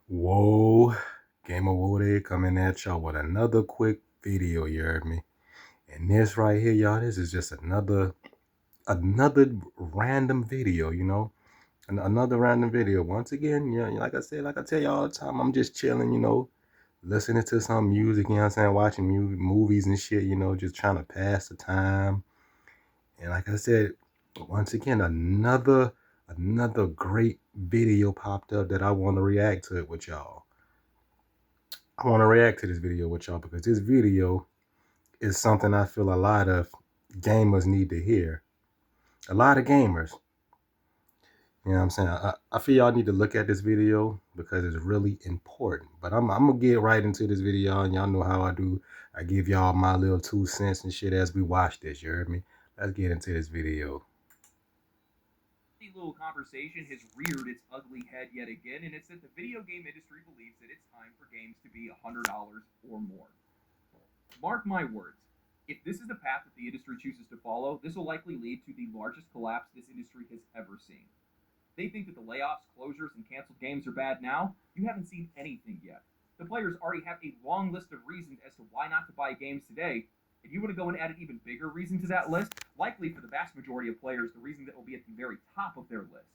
Whoa, Gamer Woody coming at y'all with another quick video, you heard me? And this right here, y'all, this is just another random video, another random video. Once again, like I said, like I tell y'all all the time, I'm just chilling, listening to some music, you know what I'm saying, watching movies and shit, just trying to pass the time. And like I said, once again, another great video popped up that I want to react to it with y'all. I want to react to this video with y'all because this video is something I feel a lot of gamers need to hear. A lot of gamers. You know what I'm saying? I feel y'all need to look at this video because it's really important. But I'm going to get right into this video, and y'all know how I do. I give y'all my little 2 cents and shit as we watch this, you heard me? Let's get into this video. Little conversation has reared its ugly head yet again, and it's that the video game industry believes that it's time for games to be $100 or more. Mark my words, if this is the path that the industry chooses to follow, this will likely lead to the largest collapse this industry has ever seen. They think that the layoffs, closures, and canceled games are bad now. You haven't seen anything yet. The players already have a long list of reasons as to why not to buy games today. If you want to go and add an even bigger reason to that list, likely for the vast majority of players, the reason that will be at the very top of their list.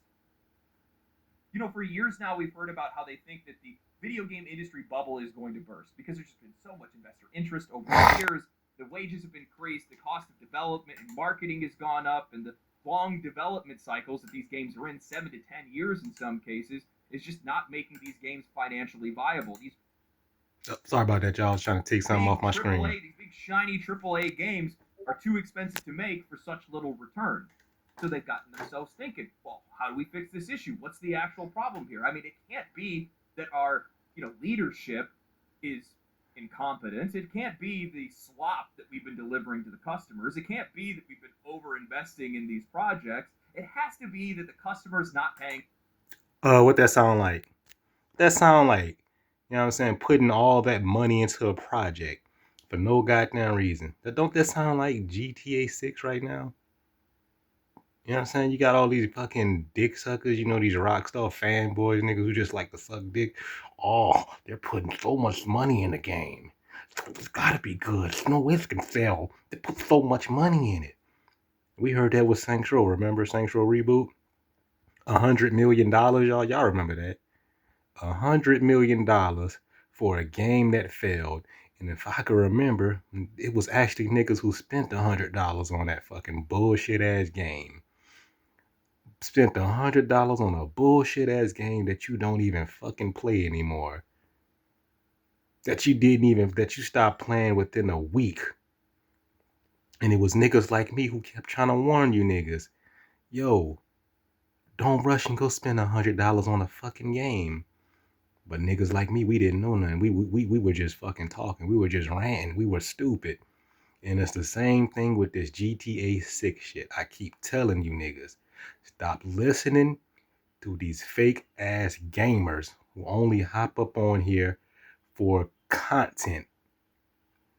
For years now, we've heard about how they think that the video game industry bubble is going to burst because there's just been so much investor interest over the years. The wages have increased, the cost of development and marketing has gone up, and the long development cycles that these games are in, 7 to 10 years in some cases, is just not making these games financially viable. Sorry about that, y'all. I was trying to take something off my screen. These big shiny AAA games are too expensive to make for such little return. So they've gotten themselves thinking, well, how do we fix this issue? What's the actual problem here? I mean, it can't be that our, leadership is incompetent. It can't be the slop that we've been delivering to the customers. It can't be that we've been over-investing in these projects. It has to be that the customer's not paying. What that sound like? That sound like, you know what I'm saying, putting all that money into a project for no goddamn reason. Don't that sound like GTA 6 right now? You know what I'm saying? You got all these fucking dick suckers, these rockstar fanboys, niggas who just like to suck dick. Oh, they're putting so much money in the game. So it's gotta be good. There's no way it can fail. They put so much money in it. We heard that with Saints Row. Remember Saints Row reboot? $100 million, y'all. Y'all remember that? $100 million for a game that failed. And if I can remember, it was actually niggas who spent $100 on that fucking bullshit ass game. Spent $100 on a bullshit ass game that you don't even fucking play anymore. That you stopped playing within a week. And it was niggas like me who kept trying to warn you niggas, yo, don't rush and go spend $100 on a fucking game. But niggas like me, we didn't know nothing. We were just fucking talking. We were just ranting. We were stupid. And it's the same thing with this GTA 6 shit. I keep telling you niggas, stop listening to these fake ass gamers who only hop up on here for content.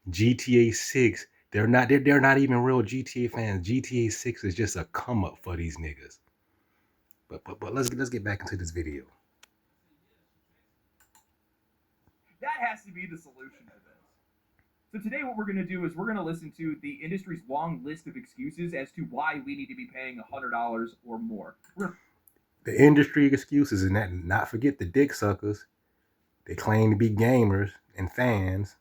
GTA 6, they're not even real GTA fans. GTA 6 is just a come up for these niggas. But let's get back into this video. That has to be the solution to this. So today what we're going to do is we're going to listen to the industry's long list of excuses as to why we need to be paying $100 or more. The industry excuses, and that not forget the dick suckers. They claim to be gamers and fans.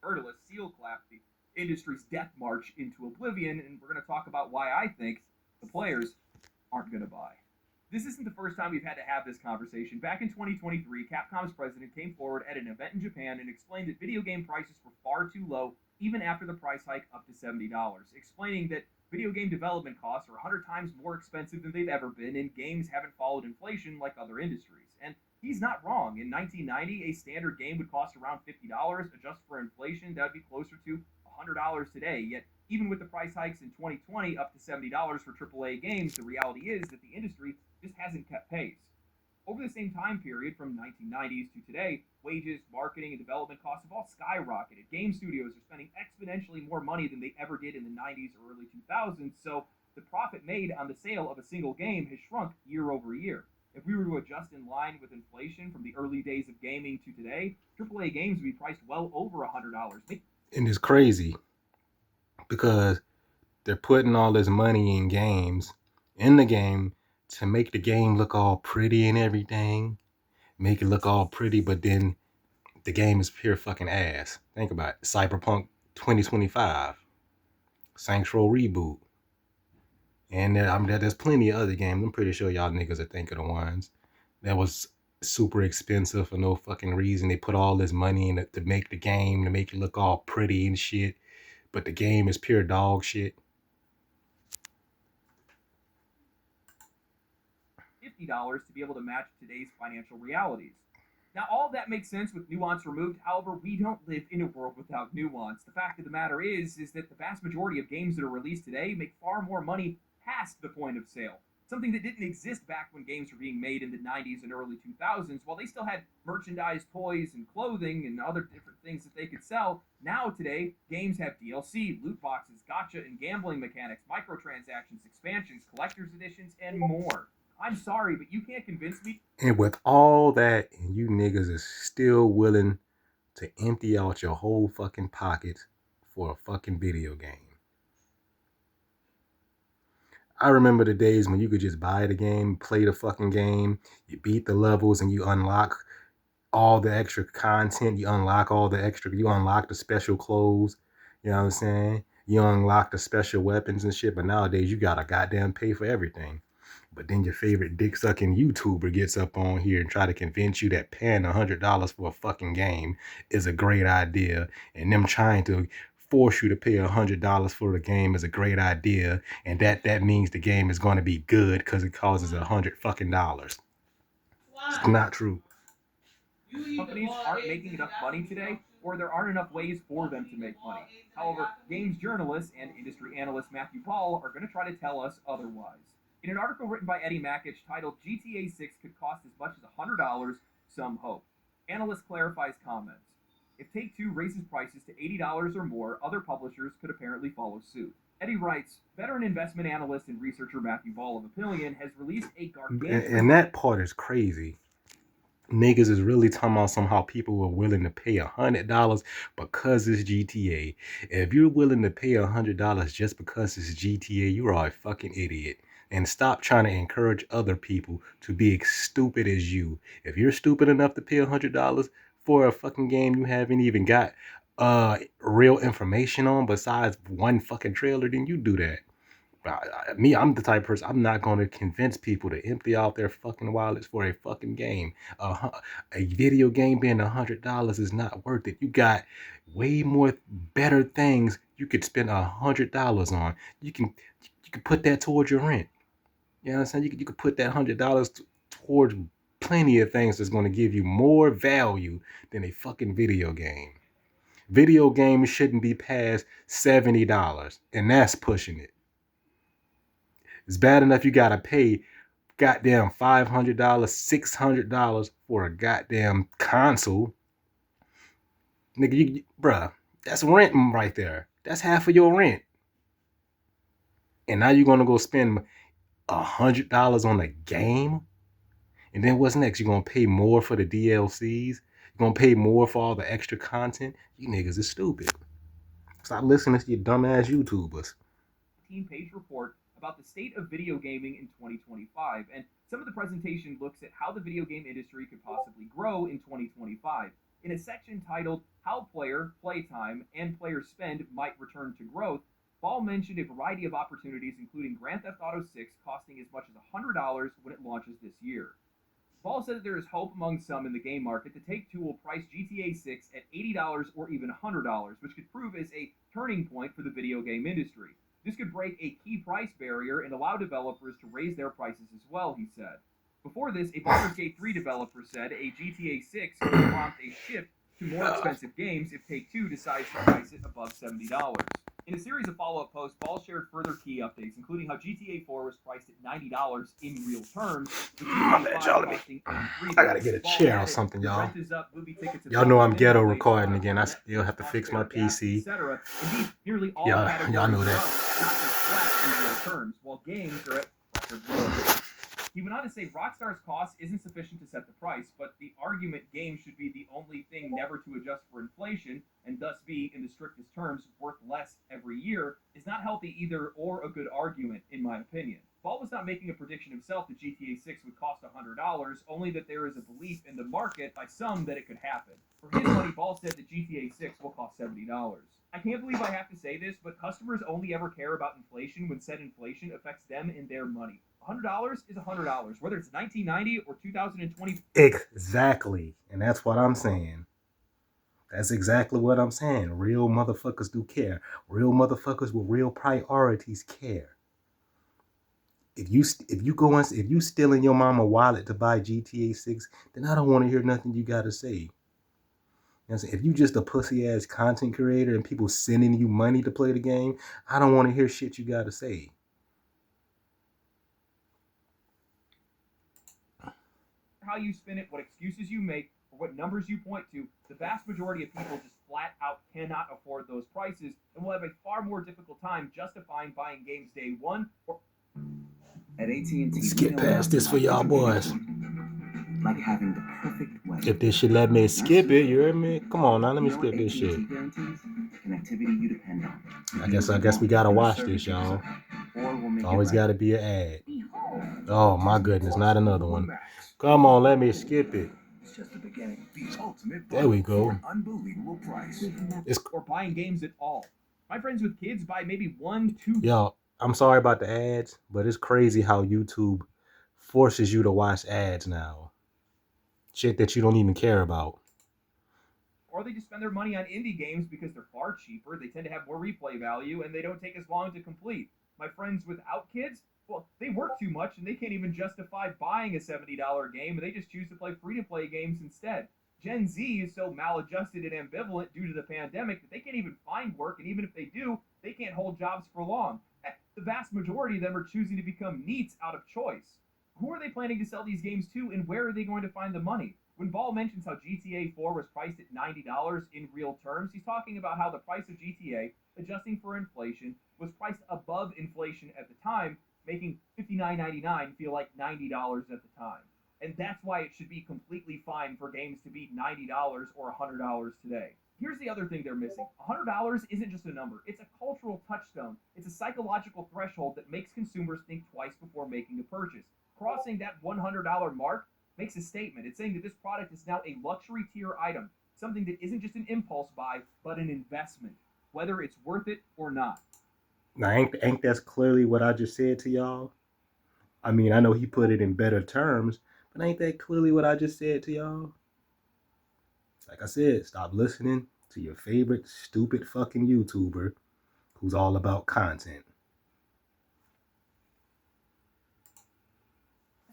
Let's seal clap the industry's death march into oblivion, and we're going to talk about why I think the players aren't going to buy. This isn't the first time we've had to have this conversation. Back in 2023, Capcom's president came forward at an event in Japan and explained that video game prices were far too low, even after the price hike up to $70, explaining that video game development costs are 100 times more expensive than they've ever been, and games haven't followed inflation like other industries. And he's not wrong. In 1990, a standard game would cost around $50. Adjust for inflation, that would be closer to $100 today. Yet, even with the price hikes in 2020 up to $70 for AAA games, the reality is that the industry just hasn't kept pace. Over the same time period, from 1990s to today, wages, marketing, and development costs have all skyrocketed. Game studios are spending exponentially more money than they ever did in the 90s or early 2000s, so the profit made on the sale of a single game has shrunk year over year. If we were to adjust in line with inflation from the early days of gaming to today, AAA games would be priced well over $100. And it's crazy because they're putting all this money in the game to make the game look all pretty and everything, make it look all pretty, but then the game is pure fucking ass. Think about it. Cyberpunk 2025, Saints Row reboot, and there's plenty of other games. I'm pretty sure y'all niggas are thinking of ones that was super expensive for no fucking reason. They put all this money in it to make the game, to make it look all pretty and shit, but the game is pure dog shit. $50 to be able to match today's financial realities. Now, all that makes sense with nuance removed. However, we don't live in a world without nuance. The fact of the matter is that the vast majority of games that are released today make far more money past the point of sale. Something that didn't exist back when games were being made in the 90s and early 2000s. While they still had merchandise, toys, and clothing and other different things that they could sell, now today, games have DLC, loot boxes, gacha and gambling mechanics, microtransactions, expansions, collector's editions, and more. I'm sorry, but you can't convince me. And with all that, and you niggas is still willing to empty out your whole fucking pockets for a fucking video game. I remember the days when you could just buy the game, play the fucking game, you beat the levels, and you unlock all the extra content, you unlock the special clothes, you know what I'm saying? You unlock the special weapons and shit, but nowadays you gotta goddamn pay for everything. But then your favorite dick-sucking YouTuber gets up on here and try to convince you that paying $100 for a fucking game is a great idea, and them trying to force you to pay $100 for the game is a great idea, and that means the game is going to be good because it causes $100 fucking dollars. It's not true. Companies aren't making enough money today, or there aren't enough ways for them to make money. However, games journalist and industry analyst Matthew Ball are going to try to tell us otherwise. In an article written by Eddie Mackich titled GTA 6 could cost as much as $100, some hope. Analyst clarifies comments. If Take-Two raises prices to $80 or more, other publishers could apparently follow suit. Eddie writes, veteran investment analyst and researcher Matthew Ball of Apillion has released a gargantuan... And that part is crazy. Niggas is really talking about somehow people were willing to pay $100 because it's GTA. If you're willing to pay $100 just because it's GTA, you are a fucking idiot. And stop trying to encourage other people to be as stupid as you. If you're stupid enough to pay $100 for a fucking game you haven't even got real information on besides one fucking trailer, then you do that. I'm the type of person, I'm not going to convince people to empty out their fucking wallets for a fucking game. A video game being $100 is not worth it. You got way more better things you could spend $100 on. You can put that towards your rent. You know what I'm saying? You could put that $100 towards plenty of things that's going to give you more value than a fucking video game. Video games shouldn't be past $70, and that's pushing it. It's bad enough you gotta pay goddamn $500, $600 for a goddamn console. Nigga, bruh, that's rent right there. That's half of your rent. And now you're gonna go spend $100 on a game? And then what's next? You're gonna pay more for the DLCs? You're gonna pay more for all the extra content? You niggas is stupid. Stop listening to your dumbass YouTubers. 15-page report about the state of video gaming in 2025, and some of the presentation looks at how the video game industry could possibly grow in 2025. In a section titled How Player, Playtime, and Player Spend Might Return to Growth, Ball mentioned a variety of opportunities, including Grand Theft Auto 6 costing as much as $100 when it launches this year. Ball said that there is hope among some in the game market that Take-Two will price GTA 6 at $80 or even $100, which could prove as a turning point for the video game industry. This could break a key price barrier and allow developers to raise their prices as well, he said. Before this, a Baldur's Gate 3 developer said a GTA 6 could prompt a shift to more expensive games if Take-Two decides to price it above $70. In a series of follow-up posts, Ball shared further key updates, including how GTA 4 was priced at $90 in real terms, with GTA 5 costing $83. I gotta get a chair or something, y'all. Y'all know I'm ghetto recording again. I still have to fix my PC. Indeed, nearly all Y'all know that. not just flat in real terms, while games are at record lows. He went on to say Rockstar's cost isn't sufficient to set the price, but the argument games should be the only thing never to adjust for inflation and thus be, in the strictest terms, worth less every year is not healthy either or a good argument, in my opinion. Ball was not making a prediction himself that GTA 6 would cost $100, only that there is a belief in the market by some that it could happen. For his money, Ball said that GTA 6 will cost $70. I can't believe I have to say this, but customers only ever care about inflation when said inflation affects them and their money. $100 is $100, whether it's 1990 or 2020. Exactly. And that's what I'm saying. That's exactly what I'm saying. Real motherfuckers do care. Real motherfuckers with real priorities care. If you stealing your mama wallet to buy GTA 6, then I don't want to hear nothing you gotta say. You know what I'm saying? If you just a pussy ass content creator and people sending you money to play the game, I don't want to hear shit you gotta say. How you spin it, what excuses you make, or what numbers you point to, the vast majority of people just flat out cannot afford those prices and will have a far more difficult time justifying buying games day one or at AT&T. Skip past this for y'all boys. Like having the perfect way. If this shit let me skip it, you hear me? Come on now, let me skip this shit. Connectivity you depend on. I guess we gotta watch this, y'all. Always gotta be an ad. Oh my goodness, not another one. Come on, let me skip it. It's just the beginning. The ultimate There we go. Unbelievable price. Or buying games at all. My friends with kids buy maybe 1, 2. Yo, I'm sorry about the ads, but it's crazy how YouTube forces you to watch ads now. Shit that you don't even care about. Or they just spend their money on indie games because they're far cheaper, they tend to have more replay value, and they don't take as long to complete. My friends without kids, well, they work too much and they can't even justify buying a $70 game, and they just choose to play free-to-play games instead. Gen Z is so maladjusted and ambivalent due to the pandemic that they can't even find work, and even if they do, they can't hold jobs for long. The vast majority of them are choosing to become NEETs out of choice. Who are they planning to sell these games to, and where are they going to find the money? When Ball mentions how GTA 4 was priced at $90 in real terms, he's talking about how the price of GTA, adjusting for inflation, was priced above inflation at the time, making $59.99 feel like $90 at the time. And that's why it should be completely fine for games to be $90 or $100 today. Here's the other thing they're missing. $100 isn't just a number. It's a cultural touchstone. It's a psychological threshold that makes consumers think twice before making a purchase. Crossing that $100 mark makes a statement. It's saying that this product is now a luxury tier item, something that isn't just an impulse buy, but an investment, whether it's worth it or not. Now, ain't that's clearly what I just said to y'all? I mean, I know he put it in better terms, but ain't that clearly what I just said to y'all? Like I said, stop listening to your favorite stupid fucking YouTuber who's all about content.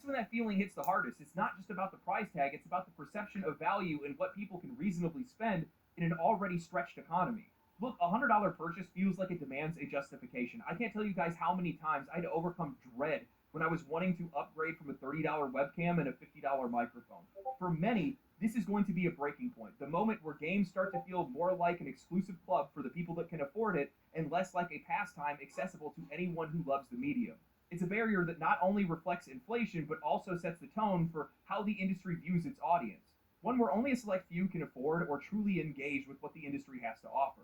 When that feeling hits the hardest, it's not just about the price tag, it's about the perception of value and what people can reasonably spend in an already stretched economy. Look, a $100 purchase feels like it demands a justification. I can't tell you guys how many times I had to overcome dread when I was wanting to upgrade from a $30 webcam and a $50 microphone. For many, this is going to be a breaking point, the moment where games start to feel more like an exclusive club for the people that can afford it and less like a pastime accessible to anyone who loves the medium. It's a barrier that not only reflects inflation, but also sets the tone for how the industry views its audience, one where only a select few can afford or truly engage with what the industry has to offer.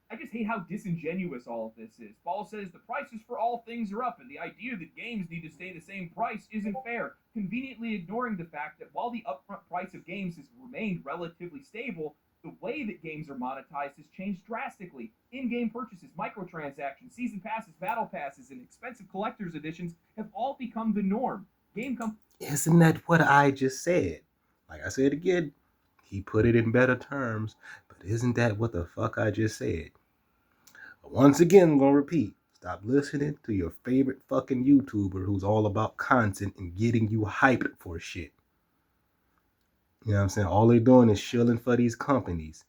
I just hate how disingenuous all of this is. Ball says the prices for all things are up, and the idea that games need to stay the same price isn't fair, conveniently ignoring the fact that while the upfront price of games has remained relatively stable, the way that games are monetized has changed drastically. In-game purchases, microtransactions, season passes, battle passes, and expensive collector's editions have all become the norm. Isn't that what I just said? Like I said again, he put it in better terms, but isn't that what the fuck I just said? But once again, I'm gonna repeat. Stop listening to your favorite fucking YouTuber who's all about content and getting you hyped for shit. You know what I'm saying? All they're doing is shilling for these companies.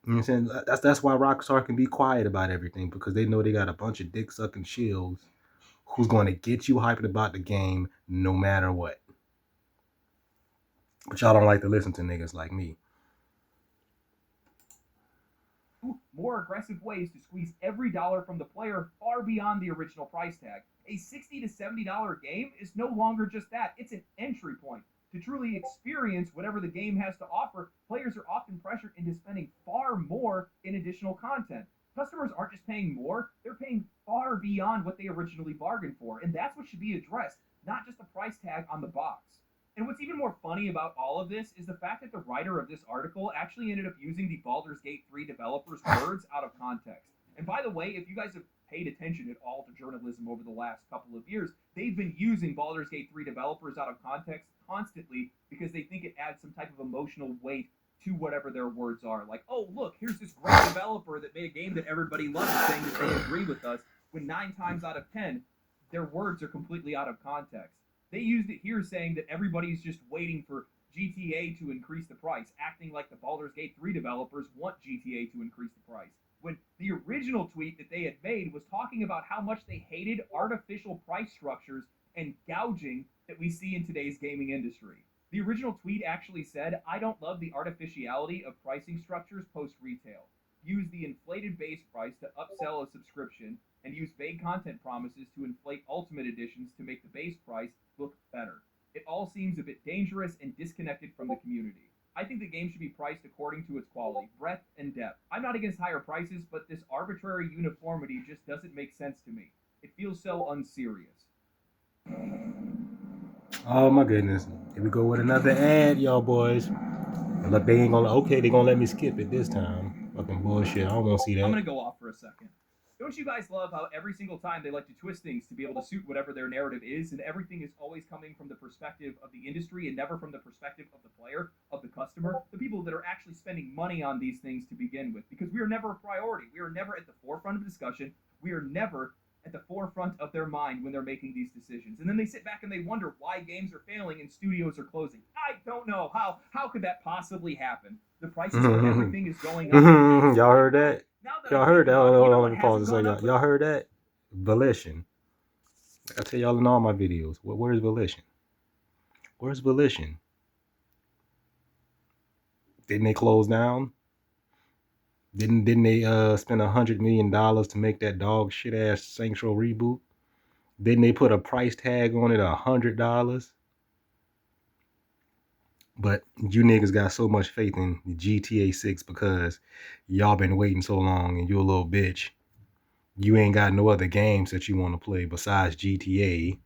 You know what I'm saying? That's why Rockstar can be quiet about everything, because they know they got a bunch of dick-sucking shills who's going to get you hyped about the game no matter what. But y'all don't like to listen to niggas like me. more aggressive ways to squeeze every dollar from the player far beyond the original price tag. A $60 to $70 game is no longer just that, it's an entry point. To truly experience whatever the game has to offer, players are often pressured into spending far more in additional content. Customers aren't just paying more, they're paying far beyond what they originally bargained for, and that's what should be addressed, not just the price tag on the box. And what's even more funny about all of this is the fact that the writer of this article actually ended up using the Baldur's Gate 3 developers' words out of context. And by the way, if you guys have paid attention at all to journalism over the last couple of years, they've been using Baldur's Gate 3 developers out of context constantly because they think it adds some type of emotional weight to whatever their words are. Like, oh, look, here's this great developer that made a game that everybody loves saying that they agree with us, when 9 times out of 10, their words are completely out of context. They used it here saying that everybody's just waiting for GTA to increase the price, acting like the Baldur's Gate 3 developers want GTA to increase the price. When the original tweet that they had made was talking about how much they hated artificial price structures and gouging that we see in today's gaming industry. The original tweet actually said, "I don't love the artificiality of pricing structures post-retail. Use the inflated base price to upsell a subscription, and use vague content promises to inflate ultimate editions to make the base price look better. It all seems a bit dangerous and disconnected from the community. I think the game should be priced according to its quality, breadth, and depth. I'm not against higher prices, but this arbitrary uniformity just doesn't make sense to me. It feels so unserious." Oh my goodness. Here we go with another ad, y'all boys. Look, they ain't gonna, okay, they gonna let me skip it this time. Fucking bullshit. I don't wanna see that. I'm gonna go off for a second. Don't you guys love how every single time they like to twist things to be able to suit whatever their narrative is, and everything is always coming from the perspective of the industry and never from the perspective of the player, of the customer, the people that are actually spending money on these things to begin with? Because we are never a priority. We are never at the forefront of discussion. We are never at the forefront of their mind when they're making these decisions. And then they sit back and they wonder why games are failing and studios are closing. I don't know. How could that possibly happen? The prices of everything is going up. Y'all heard that? Y'all heard that? Hold on, let me pause a a second. Y'all heard that? Volition. I tell y'all in all my videos. Where's Volition? Where's Volition? Didn't they close down? Didn't they spend $100 million to make that dog shit ass Saints Row reboot? Didn't they put a price tag on it, $100? But you niggas got so much faith in GTA 6 because y'all been waiting so long and you a little bitch. You ain't got no other games that you want to play besides GTA.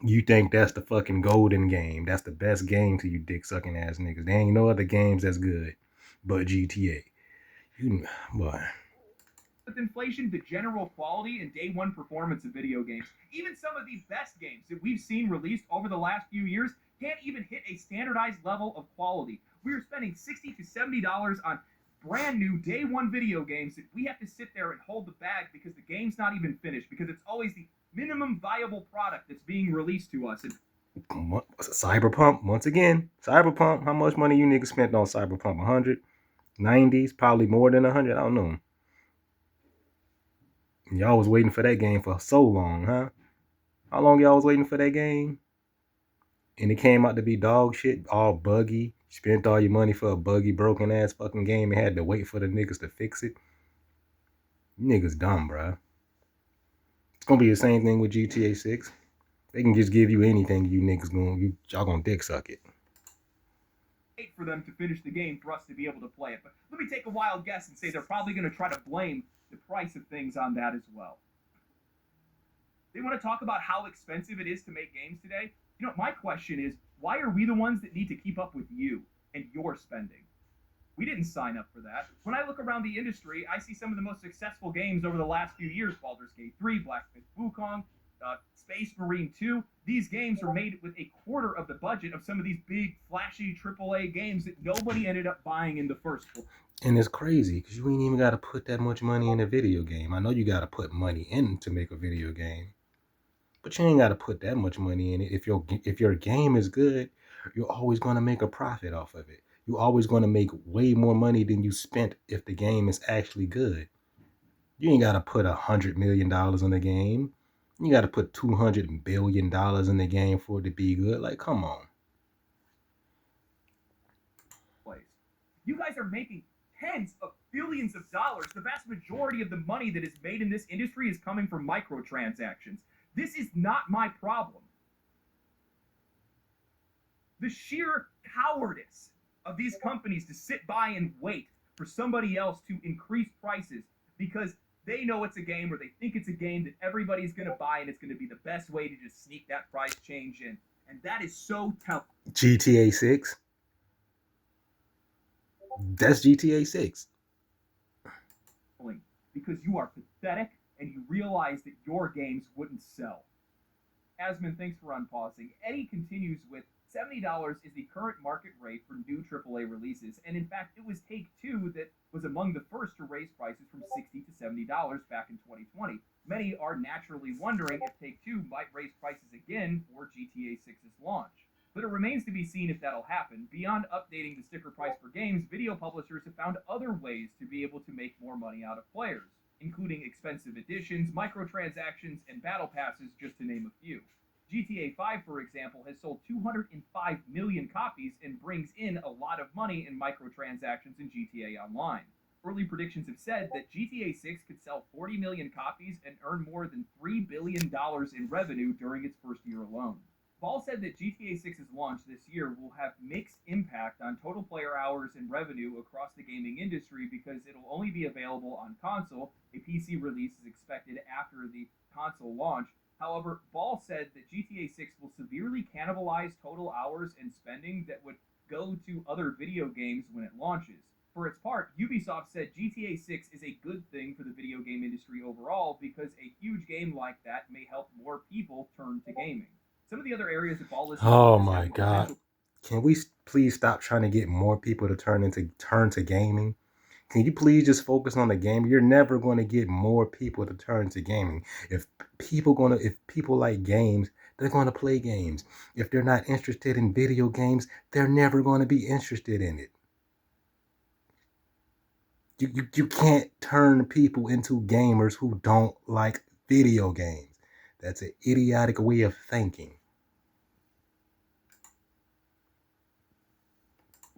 You think that's the fucking golden game. That's the best game to you dick sucking ass niggas. There ain't no other games that's good but GTA. Boy. With inflation, the general quality and day one performance of video games, even some of the best games that we've seen released over the last few years can't even hit a standardized level of quality. We are spending $60 to $70 on brand new day one video games that we have to sit there and hold the bag because the game's not even finished, because it's always the minimum viable product that's being released to us. And Cyberpunk, once again, Cyberpunk, how much money you niggas spent on Cyberpunk? 100? 90s? Probably more than 100? I don't know. Y'all was waiting for that game for so long, huh? How long y'all was waiting for that game? And it came out to be dog shit, all buggy. You spent all your money for a buggy, broken ass fucking game and had to wait for the niggas to fix it. You niggas dumb, bruh. It's gonna be the same thing with GTA 6. They can just give you anything, you niggas y'all gonna dick suck it. Wait for them to finish the game for us to be able to play it. But let me take a wild guess and say they're probably going to try to blame the price of things on that as well. They want to talk about how expensive it is to make games today. You know, my question is, why are we the ones that need to keep up with you and your spending? We didn't sign up for that. When I look around the industry, I see some of the most successful games over the last few years: Baldur's Gate 3, Black Myth Wukong, Space Marine 2. These games are made with a quarter of the budget of some of these big, flashy AAA games that nobody ended up buying in the first place. And it's crazy because you ain't even got to put that much money in a video game. I know you got to put money in to make a video game, but you ain't got to put that much money in it. If your game is good, you're always going to make a profit off of it. You're always going to make way more money than you spent if the game is actually good. You ain't got to put $100 million in the game. You got to put $200 billion in the game for it to be good. Like, come on. You guys are making tens of billions of dollars. The vast majority of the money that is made in this industry is coming from microtransactions. This is not my problem. The sheer cowardice of these companies to sit by and wait for somebody else to increase prices because they know it's a game or they think it's a game that everybody's going to buy and it's going to be the best way to just sneak that price change in. And that is so telling. GTA 6. That's GTA 6. Because you are pathetic and you realize that your games wouldn't sell. Asmund, thanks for unpausing. Eddie continues with $70 is the current market rate for new AAA releases, and in fact, it was Take-Two that was among the first to raise prices from $60 to $70 back in 2020. Many are naturally wondering if Take-Two might raise prices again for GTA 6's launch. But it remains to be seen if that'll happen. Beyond updating the sticker price for games, video publishers have found other ways to be able to make more money out of players, including expensive editions, microtransactions, and battle passes, just to name a few. GTA 5, for example, has sold 205 million copies and brings in a lot of money in microtransactions in GTA Online. Early predictions have said that GTA 6 could sell 40 million copies and earn more than $3 billion in revenue during its first year alone. Ball said that GTA 6's launch this year will have mixed impact on total player hours and revenue across the gaming industry because it'll only be available on console. A PC release is expected after the console launch. However, Ball said that GTA 6 will severely cannibalize total hours and spending that would go to other video games when it launches. For its part, Ubisoft said GTA 6 is a good thing for the video game industry overall because a huge game like that may help more people turn to gaming. Some of the other areas that Ball listed. Oh my God. Can we please stop trying to get more people to turn to gaming? Can you please just focus on the game? You're never going to get more people to turn to gaming. If people like games, they're going to play games. If they're not interested in video games, they're never going to be interested in it. You can't turn people into gamers who don't like video games. That's an idiotic way of thinking.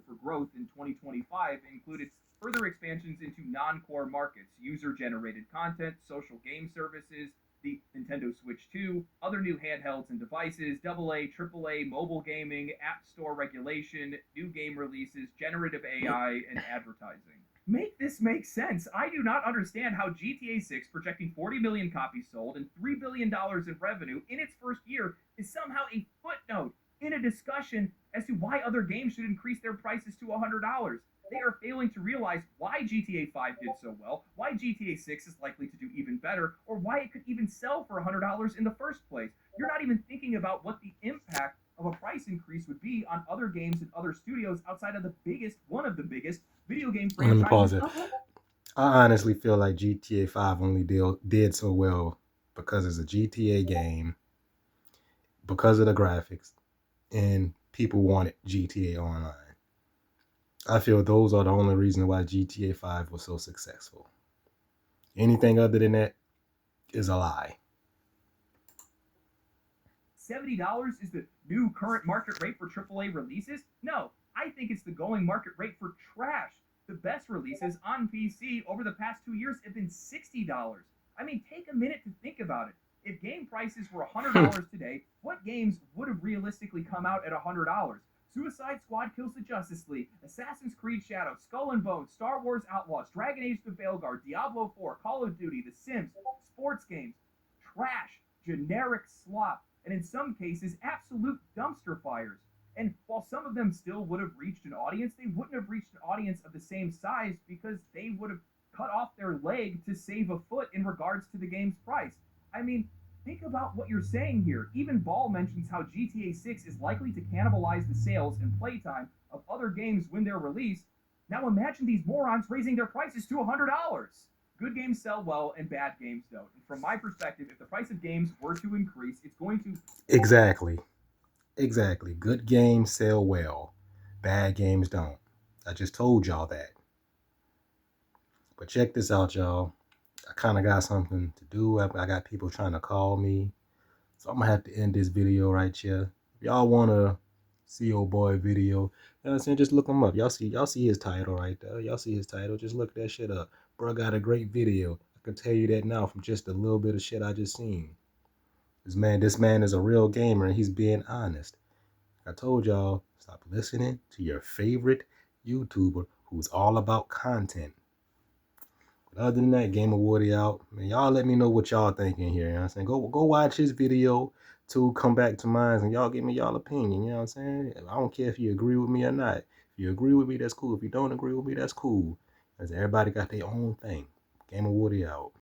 For growth in 2025 included further expansions into non-core markets, user-generated content, social game services, the Nintendo Switch 2, other new handhelds and devices, AA, AAA, mobile gaming, app store regulation, new game releases, generative AI, and advertising. Make this make sense. I do not understand how GTA 6, projecting 40 million copies sold and $3 billion in revenue in its first year, is somehow a footnote in a discussion as to why other games should increase their prices to $100. They are failing to realize why GTA 5 did so well, why GTA 6 is likely to do even better, or why it could even sell for $100 in the first place. You're not even thinking about what the impact of a price increase would be on other games and other studios outside of one of the biggest video game franchises. Let me pause it. I honestly feel like GTA 5 only did so well because it's a GTA game, because of the graphics, and people wanted GTA Online. I feel those are the only reasons why GTA 5 was so successful. Anything other than that is a lie. $70 is the new current market rate for AAA releases? No, I think it's the going market rate for trash. The best releases on PC over the past 2 years have been $60. I mean, take a minute to think about it. If game prices were $100 today, what games would have realistically come out at $100? Suicide Squad Kills the Justice League, Assassin's Creed Shadows, Skull and Bones, Star Wars Outlaws, Dragon Age the Veilguard, Diablo 4, Call of Duty, The Sims, sports games, trash, generic slop, and in some cases, absolute dumpster fires. And while some of them still would have reached an audience, they wouldn't have reached an audience of the same size because they would have cut off their leg to save a foot in regards to the game's price. I mean, think about what you're saying here. Even Ball mentions how GTA 6 is likely to cannibalize the sales and playtime of other games when they're released. Now imagine these morons raising their prices to $100. Good games sell well and bad games don't. And from my perspective, if the price of games were to increase, it's going to... Exactly. Good games sell well. Bad games don't. I just told y'all that. But check this out, y'all. I kind of got something to do. I got people trying to call me. So I'm going to have to end this video right here. If y'all want to CO Boy video. You know what I'm saying? Just look him up. Y'all see his title right there. Y'all see his title. Just look that shit up. Bro got a great video. I can tell you that now from just a little bit of shit I just seen. This man is a real gamer and he's being honest. I told y'all, stop listening to your favorite YouTuber who's all about content. But other than that, Game of Woody out. Man, y'all let me know what y'all thinking here. You know what I'm saying? Go watch his video to come back to mine and y'all give me y'all opinion. You know what I'm saying? I don't care if you agree with me or not. If you agree with me, that's cool. If you don't agree with me, that's cool. Because everybody got their own thing. Game of Woody out.